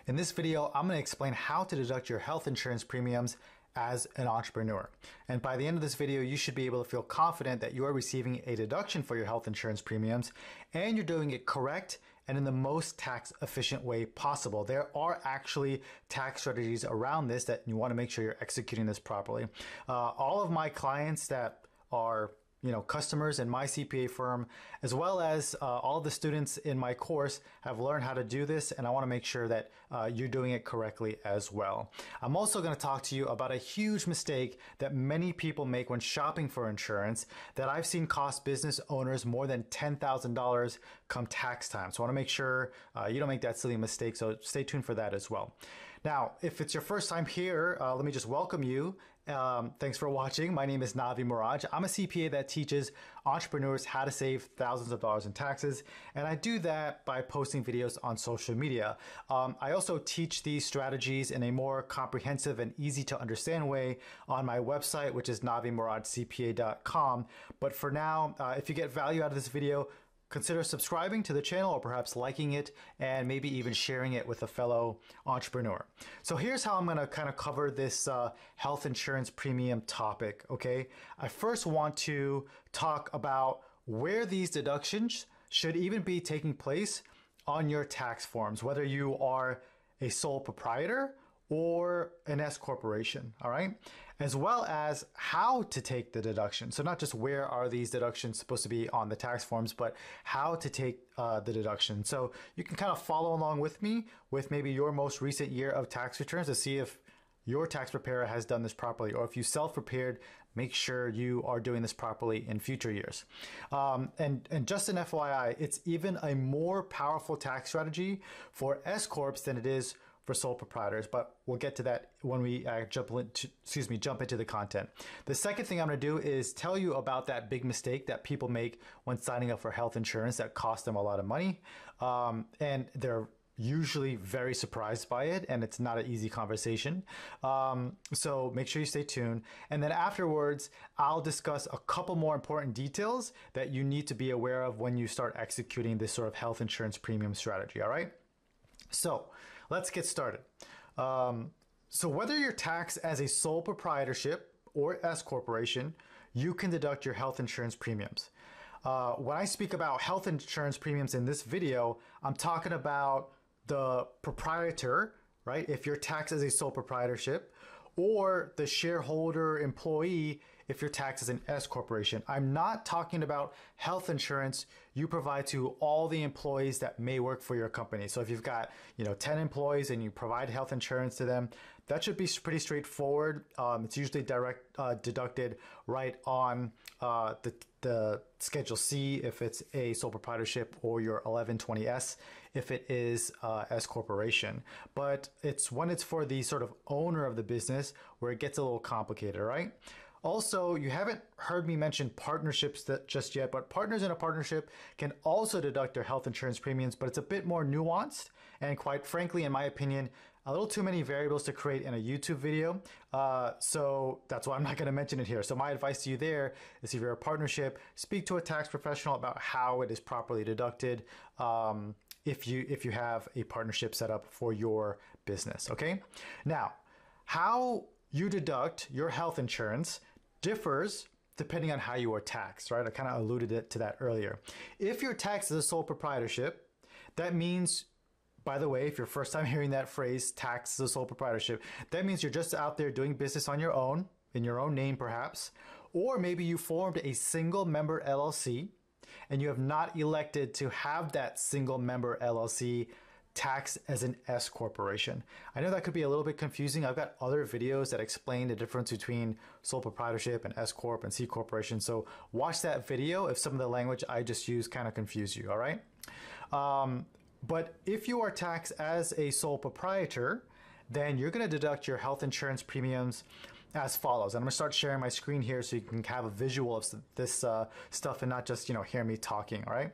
In this video, I'm going to explain how to deduct your health insurance premiums as an entrepreneur. And by the end of this video, you should be able to feel confident that you are receiving a deduction for your health insurance premiums and you're doing it correct and in the most tax efficient way possible. There are actually tax strategies around this that you want to make sure you're executing this properly. All of my clients that are customers in my CPA firm, as well as all the students in my course have learned how to do this, and I want to make sure that you're doing it correctly as well. I'm also going to talk to you about a huge mistake that many people make when shopping for insurance that I've seen cost business owners more than $10,000 come tax time. So I want to make sure you don't make that silly mistake, so stay tuned for that as well. Now, if it's your first time here, let me just welcome you. Thanks for watching. My name is Navi Miraj. I'm a CPA that teaches entrepreneurs how to save thousands of dollars in taxes, and I do that by posting videos on social media. I also teach these strategies in a more comprehensive and easy to understand way on my website, which is navimirajcpa.com. But for now, if you get value out of this video, consider subscribing to the channel or perhaps liking it and maybe even sharing it with a fellow entrepreneur. So here's how I'm going to kind of cover this health insurance premium topic, okay? I first want to talk about where these deductions should even be taking place on your tax forms, whether you are a sole proprietor or an S corporation, all right? As well as how to take the deduction. So not just where are these deductions supposed to be on the tax forms, but how to take the deduction. So you can kind of follow along with me with maybe your most recent year of tax returns to see if your tax preparer has done this properly, or if you self-prepared, make sure you are doing this properly in future years. And just an FYI, it's even a more powerful tax strategy for S corps than it is for sole proprietors, but we'll get to that when we jump into the content. The second thing I'm going to do is tell you about that big mistake that people make when signing up for health insurance that costs them a lot of money, and they're usually very surprised by it, and it's not an easy conversation. So make sure you stay tuned. And then afterwards, I'll discuss a couple more important details that you need to be aware of when you start executing this sort of health insurance premium strategy, all right? So let's get started. So whether you're taxed as a sole proprietorship or S corporation, you can deduct your health insurance premiums. When I speak about health insurance premiums in this video, I'm talking about the proprietor, right? If you're taxed as a sole proprietorship, or the shareholder employee if you're taxed as an S corporation. I'm not talking about health insurance you provide to all the employees that may work for your company. So if you've got 10 employees and you provide health insurance to them, that should be pretty straightforward. It's usually deducted right on the Schedule C if it's a sole proprietorship, or your 1120S if it is S corporation. But it's when it's for the sort of owner of the business where it gets a little complicated, right? Also, you haven't heard me mention partnerships just yet, but partners in a partnership can also deduct their health insurance premiums, but it's a bit more nuanced and, quite frankly, in my opinion, a little too many variables to create in a YouTube video. So that's why I'm not going to mention it here. So my advice to you there is, if you're a partnership, speak to a tax professional about how it is properly deducted if you have a partnership set up for your business, okay? Now, how you deduct your health insurance differs depending on how you are taxed, right? I kind of alluded to that earlier. If you're taxed as a sole proprietorship, that means, by the way, if you're first time hearing that phrase, taxed as a sole proprietorship, that means you're just out there doing business on your own, in your own name perhaps, or maybe you formed a single member LLC and you have not elected to have that single member LLC taxed as an S corporation. I know that could be a little bit confusing. I've got other videos that explain the difference between sole proprietorship and S corp and C corporation. So watch that video if some of the language I just used kind of confused you, all right? But if you are taxed as a sole proprietor, then you're going to deduct your health insurance premiums as follows. I'm going to start sharing my screen here so you can have a visual of this stuff and not just hear me talking, all right?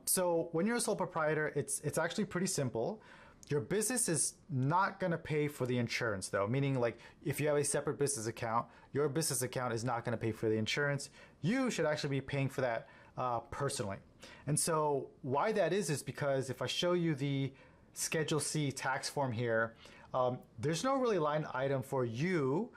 So when you're a sole proprietor, it's actually pretty simple. Your business is not going to pay for the insurance, though, meaning like if you have a separate business account, your business account is not going to pay for the insurance. You should actually be paying for that personally. And so why that is because if I show you the Schedule C tax form here, there's no really line item for you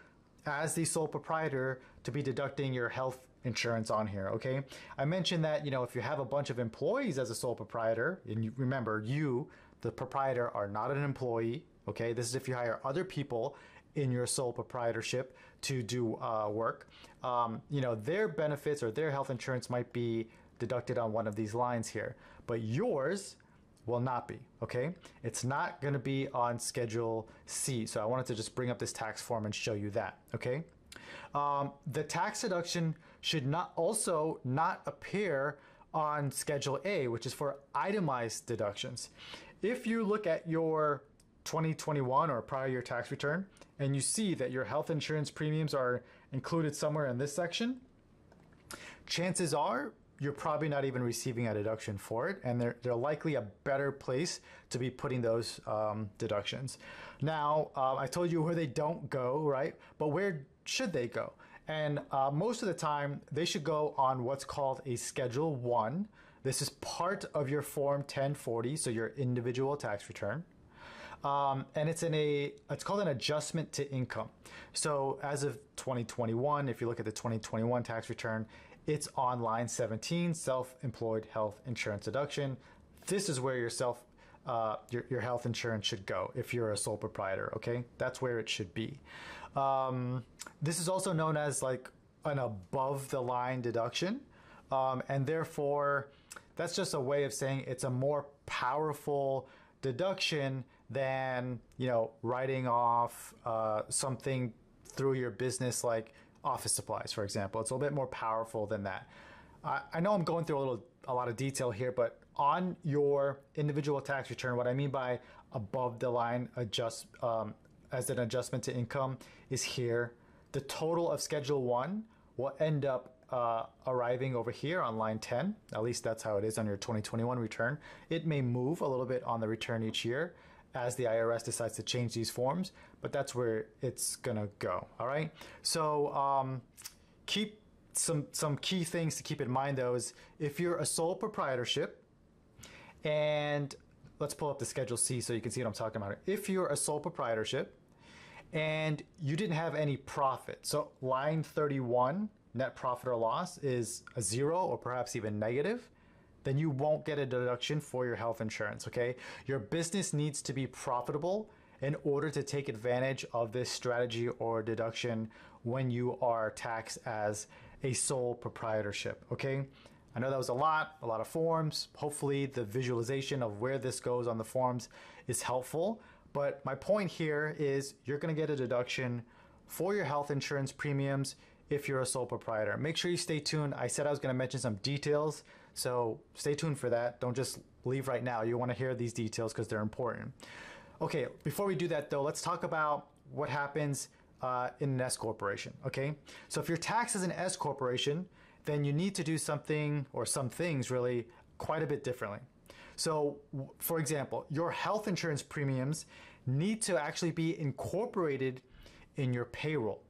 as the sole proprietor to be deducting your health insurance on here, okay? I mentioned that, if you have a bunch of employees as a sole proprietor, and you remember, you, the proprietor, are not an employee, okay? This is if you hire other people in your sole proprietorship to do work. Their benefits or their health insurance might be deducted on one of these lines here, but yours will not be, okay? It's not gonna be on Schedule C. So I wanted to just bring up this tax form and show you that, okay? The tax deduction should not appear on Schedule A, which is for itemized deductions. If you look at your 2021 or prior year tax return and you see that your health insurance premiums are included somewhere in this section, chances are you're probably not even receiving a deduction for it, and they're likely a better place to be putting those deductions. Now, I told you where they don't go, right? But where should they go? And most of the time, they should go on what's called a Schedule 1. This is part of your Form 1040, so your individual tax return. And it's called an adjustment to income. So as of 2021, if you look at the 2021 tax return, it's on line 17, self-employed health insurance deduction. This is where your health insurance should go if you're a sole proprietor, okay? That's where it should be. This is also known as like an above the line deduction. And therefore, that's just a way of saying it's a more powerful deduction than, writing off something through your business like office supplies, for example. It's a little bit more powerful than that. I know I'm going through a lot of detail here, but on your individual tax return, what I mean by above the line as an adjustment to income is here. The total of Schedule 1 will end up arriving over here on line 10. At least that's how it is on your 2021 return. It may move a little bit on the return each year as the IRS decides to change these forms, but that's where it's gonna go, all right? So keep some key things to keep in mind though is if you're a sole proprietorship, and let's pull up the Schedule C so you can see what I'm talking about. If you're a sole proprietorship and you didn't have any profit, so line 31, net profit or loss, is a 0 or perhaps even negative, then you won't get a deduction for your health insurance, okay? Your business needs to be profitable in order to take advantage of this strategy or deduction when you are taxed as a sole proprietorship, okay? I know that was a lot of forms. Hopefully the visualization of where this goes on the forms is helpful, but my point here is you're gonna get a deduction for your health insurance premiums if you're a sole proprietor. Make sure you stay tuned. I said I was gonna mention some details, so stay tuned for that. Don't just leave right now. You wanna hear these details because they're important. Okay, before we do that though, let's talk about what happens in an S corporation, okay? So if you're taxed as an S corporation, then you need to do something, or some things really, quite a bit differently. So for example, your health insurance premiums need to actually be incorporated in your payroll.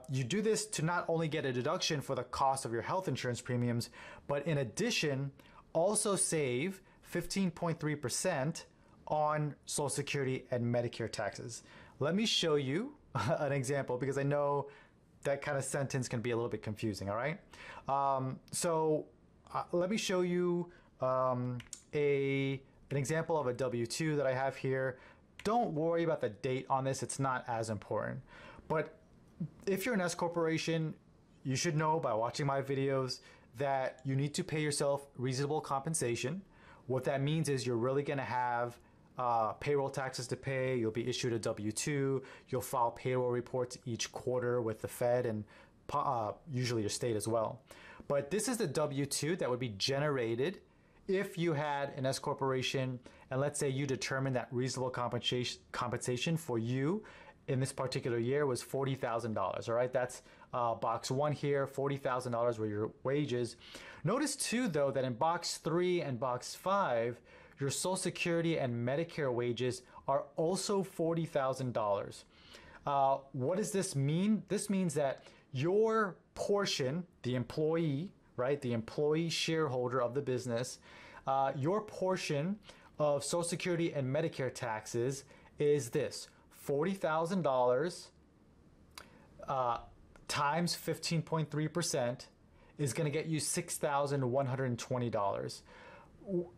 You do this to not only get a deduction for the cost of your health insurance premiums, but in addition, also save 15.3% on Social Security and Medicare taxes. Let me show you an example because I know that kind of sentence can be a little bit confusing, all right? Let me show you an example of a W-2 that I have here. Don't worry about the date on this, it's not as important. But if you're an S corporation, you should know by watching my videos that you need to pay yourself reasonable compensation. What that means is you're really gonna have payroll taxes to pay, you'll be issued a W-2, you'll file payroll reports each quarter with the Fed and usually your state as well. But this is the W-2 that would be generated if you had an S corporation, and let's say you determined that reasonable compensation for you in this particular year was $40,000, all right? That's box 1 here, $40,000 were your wages. Notice too though that in box 3 and box 5, your Social Security and Medicare wages are also $40,000. What does this mean? This means that your portion, the employee, right, the employee shareholder of the business, your portion of Social Security and Medicare taxes is this: $40,000 times 15.3% is going to get you $6,120.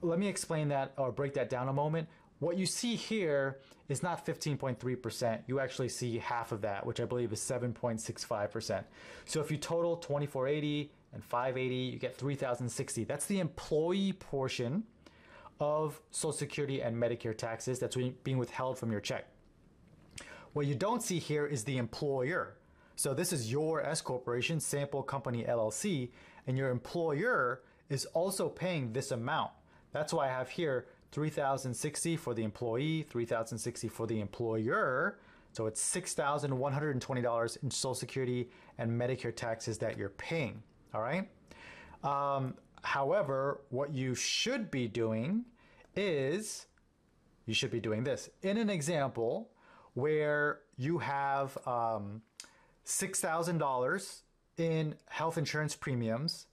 Let me explain that or break that down a moment. What you see here is not 15.3%. You actually see half of that, which I believe is 7.65%. So if you total 2480 and 580, you get 3060. That's the employee portion of Social Security and Medicare taxes that's being withheld from your check. What you don't see here is the employer. So this is your S corporation, Sample Company LLC, and your employer is also paying this amount. That's why I have here $3,060 for the employee, $3,060 for the employer. So it's $6,120 in Social Security and Medicare taxes that you're paying. All right. However, what you should be doing is you should be doing this. In an example where you have $6,000 in health insurance premiums,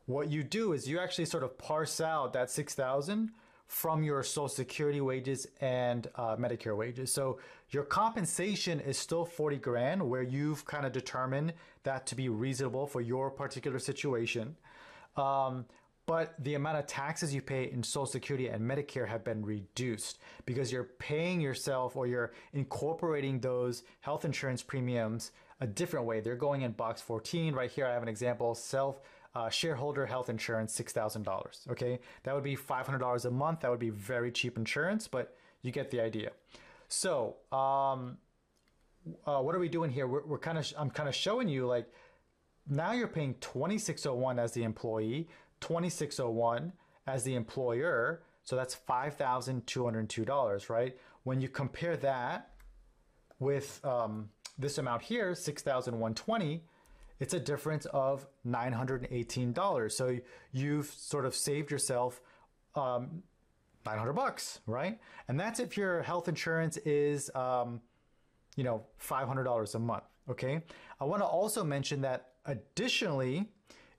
what you do is you actually sort of parse out that $6,000 from your Social Security wages and Medicare wages. So your compensation is still 40 grand, where you've kind of determined that to be reasonable for your particular situation. But the amount of taxes you pay in Social Security and Medicare have been reduced because you're paying yourself, or you're incorporating those health insurance premiums a different way. They're going in box 14. Right here I have an example: shareholder health insurance, $6,000. Okay, that would be $500 a month. That would be very cheap insurance, but you get the idea. So what are we doing here? I'm kind of showing you, like, now you're paying $2,601 as the employee, $2,601 as the employer. So that's $5,202, right? When you compare that with this amount here, $6,120, it's a difference of $918. So you've sort of saved yourself $900, right? And that's if your health insurance is, $500 a month. Okay. I want to also mention that additionally,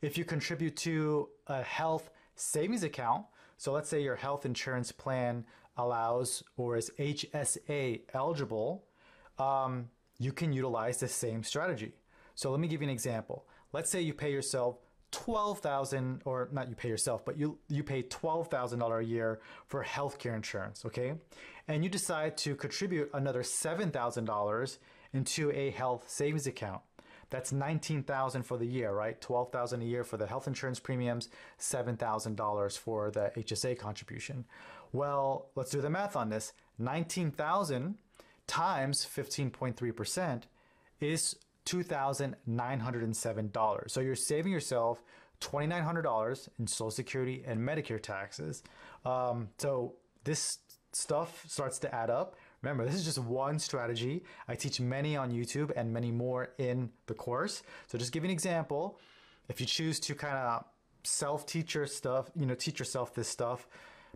if you contribute to a health savings account, so let's say your health insurance plan allows or is HSA eligible, you can utilize the same strategy. So let me give you an example. Let's say you pay yourself $12,000, or not you pay yourself, but you pay $12,000 a year for healthcare insurance, okay? And you decide to contribute another $7,000 into a health savings account. That's $19,000 for the year, right? $12,000 a year for the health insurance premiums, $7,000 for the HSA contribution. Well, let's do the math on this. $19,000 times 15.3% is $2,907. So you're saving yourself $2,900 in Social Security and Medicare taxes. So this stuff starts to add up. Remember, this is just one strategy. I teach many on YouTube and many more in the course. So just give you an example. If you choose to kind of self-teach your stuff, teach yourself this stuff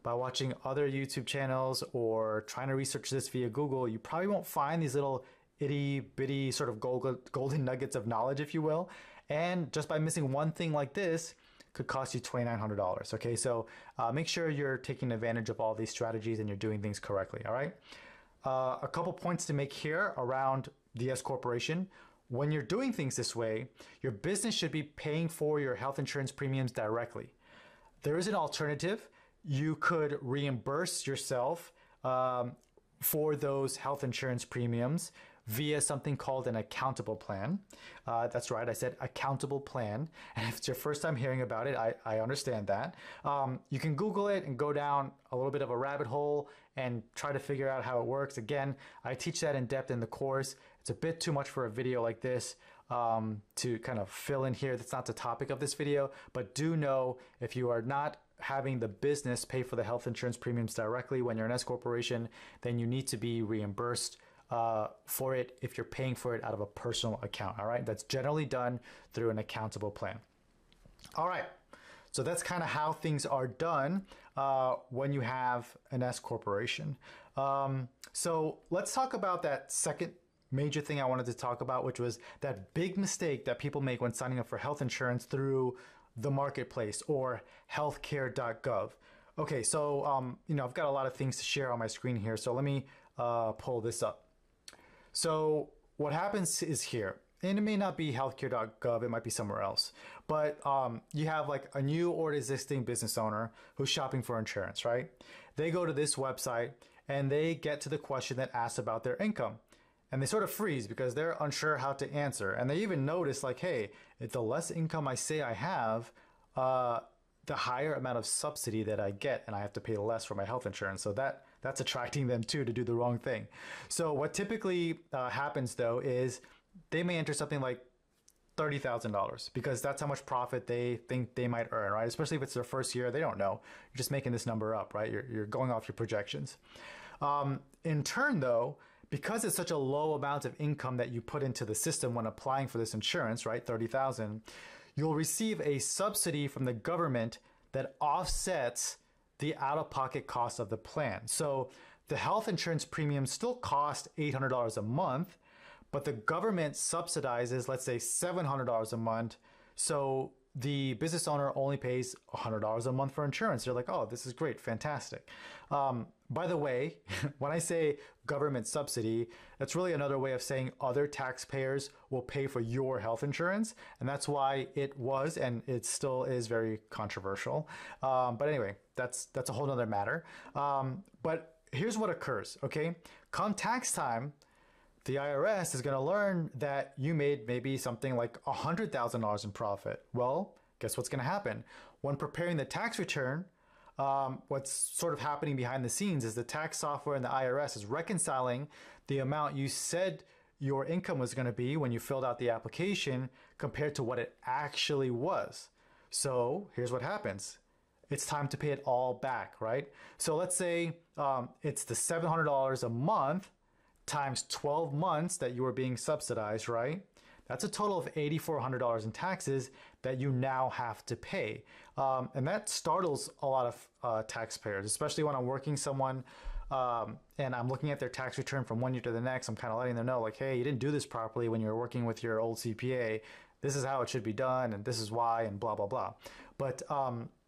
by watching other YouTube channels or trying to research this via Google, you probably won't find these little itty bitty sort of golden nuggets of knowledge, if you will. And just by missing one thing like this could cost you $2,900. Okay, so make sure you're taking advantage of all these strategies and you're doing things correctly. All right. A couple points to make here around the S corporation. When you're doing things this way, your business should be paying for your health insurance premiums directly. There is an alternative. You could reimburse yourself for those health insurance premiums via something called an accountable plan. That's right, I said accountable plan. And if it's your first time hearing about it, I understand that. You can Google it and go down a little bit of a rabbit hole and try to figure out how it works. Again, I teach that in depth in the course. It's a bit too much for a video like this to kind of fill in here. That's not the topic of this video, but do know if you are not having the business pay for the health insurance premiums directly when you're an S corporation, then you need to be reimbursed for it if you're paying for it out of a personal account. All right, that's generally done through an accountable plan. All right, so that's kind of how things are done when you have an S corporation. So let's talk about that second major thing I wanted to talk about, which was that big mistake that people make when signing up for health insurance through the marketplace or healthcare.gov. Okay, so I've got a lot of things to share on my screen here, so let me pull this up. So what happens is here, and it may not be healthcare.gov, it might be somewhere else, but you have like a new or existing business owner who's shopping for insurance, right? They go to this website and they get to the question that asks about their income. And they sort of freeze because they're unsure how to answer. And they even notice like, hey, if the less income I say I have, the higher amount of subsidy that I get, and I have to pay less for my health insurance. So that's attracting them too to do the wrong thing. So what typically happens though is they may enter something like $30,000 because that's how much profit they think they might earn, right? Especially if it's their first year, they don't know. You're just making this number up, right? You're going off your projections. In turn though, because it's such a low amount of income that you put into the system when applying for this insurance, right? 30,000, you'll receive a subsidy from the government that offsets the out-of-pocket cost of the plan. So the health insurance premium still costs $800 a month, but the government subsidizes, let's say $700 a month. So the business owner only pays $100 a month for insurance. They're like, oh, this is great, fantastic. By the way, when I say government subsidy, that's really another way of saying other taxpayers will pay for your health insurance. And that's why it was, and it still is, very controversial. But anyway, that's a whole nother matter. But here's what occurs, okay? Come tax time, the IRS is going to learn that you made maybe something like $100,000 in profit. Well, guess what's going to happen? When preparing the tax return, what's sort of happening behind the scenes is the tax software and the IRS is reconciling the amount you said your income was going to be when you filled out the application compared to what it actually was. So here's what happens. It's time to pay it all back, right? So let's say it's the $700 a month times 12 months that you were being subsidized, right? That's a total of $8,400 in taxes that you now have to pay. And that startles a lot of taxpayers, especially when I'm working someone and I'm looking at their tax return from one year to the next. I'm kind of letting them know like, hey, you didn't do this properly when you were working with your old CPA. This is how it should be done, and this is why, and blah, blah, blah. But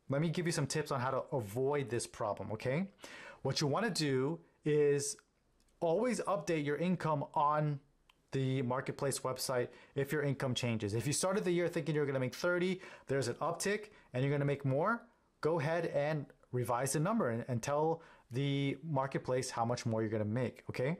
let me give you some tips on how to avoid this problem, okay? What you want to do is always update your income on the marketplace website if your income changes. If you started the year thinking you're going to make 30, there's an uptick and you're going to make more, go ahead and revise the number and tell the marketplace how much more you're going to make, okay?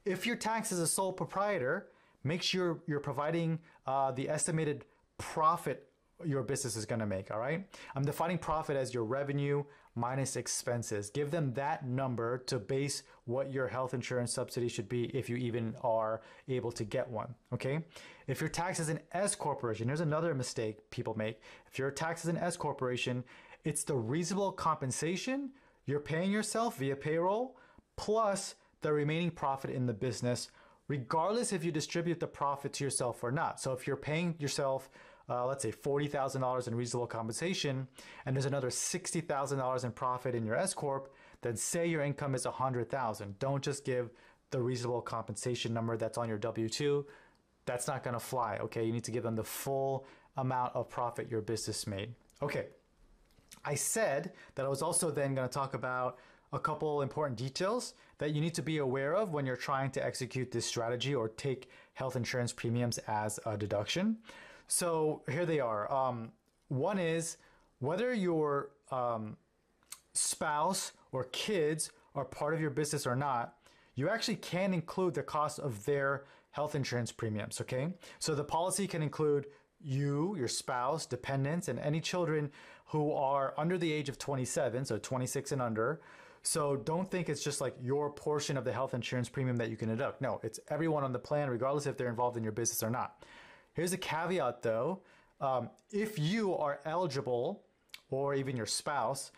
If your tax is a sole proprietor, make sure you're providing the estimated profit your business is going to make, all right? I'm defining profit as your revenue minus expenses. Give them that number to base what your health insurance subsidy should be if you even are able to get one, okay? If your tax is an S corporation, here's another mistake people make. If your tax is an S corporation, it's the reasonable compensation you're paying yourself via payroll plus the remaining profit in the business, regardless if you distribute the profit to yourself or not. So if you're paying yourself let's say $40,000 in reasonable compensation, and there's another $60,000 in profit in your S Corp, then say your income is $100,000. Don't just give the reasonable compensation number that's on your W-2. That's not going to fly, okay? You need to give them the full amount of profit your business made. Okay, I said that I was also then going to talk about a couple important details that you need to be aware of when you're trying to execute this strategy or take health insurance premiums as a deduction. So here they are. One is whether your spouse or kids are part of your business or not, you actually can include the cost of their health insurance premiums, okay? So the policy can include you, your spouse, dependents, and any children who are under the age of 27, so 26 and under. So don't think it's just like your portion of the health insurance premium that you can deduct. No, it's everyone on the plan, regardless if they're involved in your business or not. Here's a caveat though. If you are eligible, or even your spouse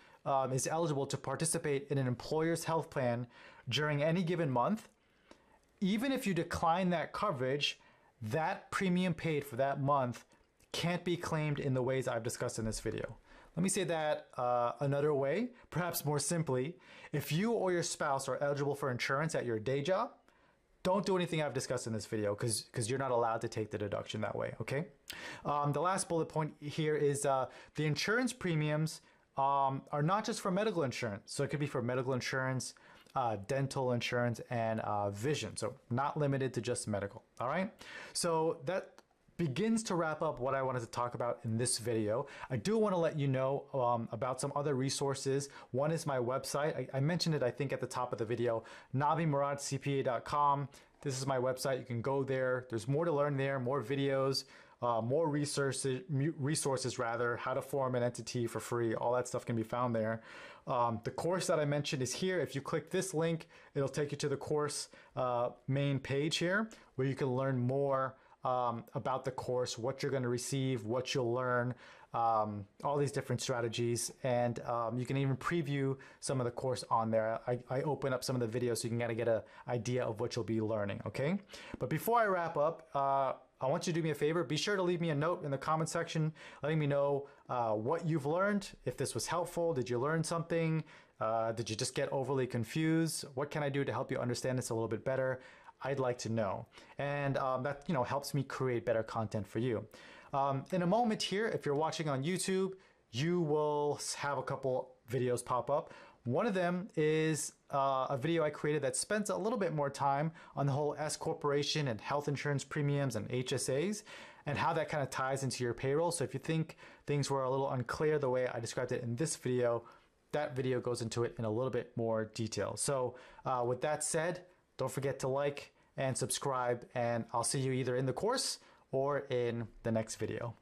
is eligible to participate in an employer's health plan during any given month, even if you decline that coverage, that premium paid for that month can't be claimed in the ways I've discussed in this video. Let me say that another way, perhaps more simply. If you or your spouse are eligible for insurance at your day job, don't do anything I've discussed in this video because you're not allowed to take the deduction that way, okay? The last bullet point here is the insurance premiums are not just for medical insurance. So it could be for medical insurance, dental insurance, and vision. So not limited to just medical. All right. So that begins to wrap up what I wanted to talk about in this video. I do want to let you know about some other resources. One is my website. I mentioned it, I think, at the top of the video, navimuradcpa.com. This is my website. You can go there. There's more to learn there, more videos, more resources rather, how to form an entity for free. All that stuff can be found there. The course that I mentioned is here. If you click this link, it'll take you to the course main page here, where you can learn more about the course, what you're going to receive, what you'll learn, all these different strategies, and you can even preview some of the course on there. I open up some of the videos so you can kind of get an idea of what you'll be learning, okay? But before I wrap up, I want you to do me a favor. Be sure to leave me a note in the comment section letting me know what you've learned, if this was helpful. Did you learn something? Did you just get overly confused? What can I do to help you understand this a little bit better? I'd like to know. And that helps me create better content for you. In a moment here, if you're watching on YouTube, you will have a couple videos pop up. One of them is a video I created that spends a little bit more time on the whole S corporation and health insurance premiums and HSAs and how that kind of ties into your payroll. So if you think things were a little unclear the way I described it in this video, that video goes into it in a little bit more detail. So with that said, don't forget to like and subscribe, and I'll see you either in the course or in the next video.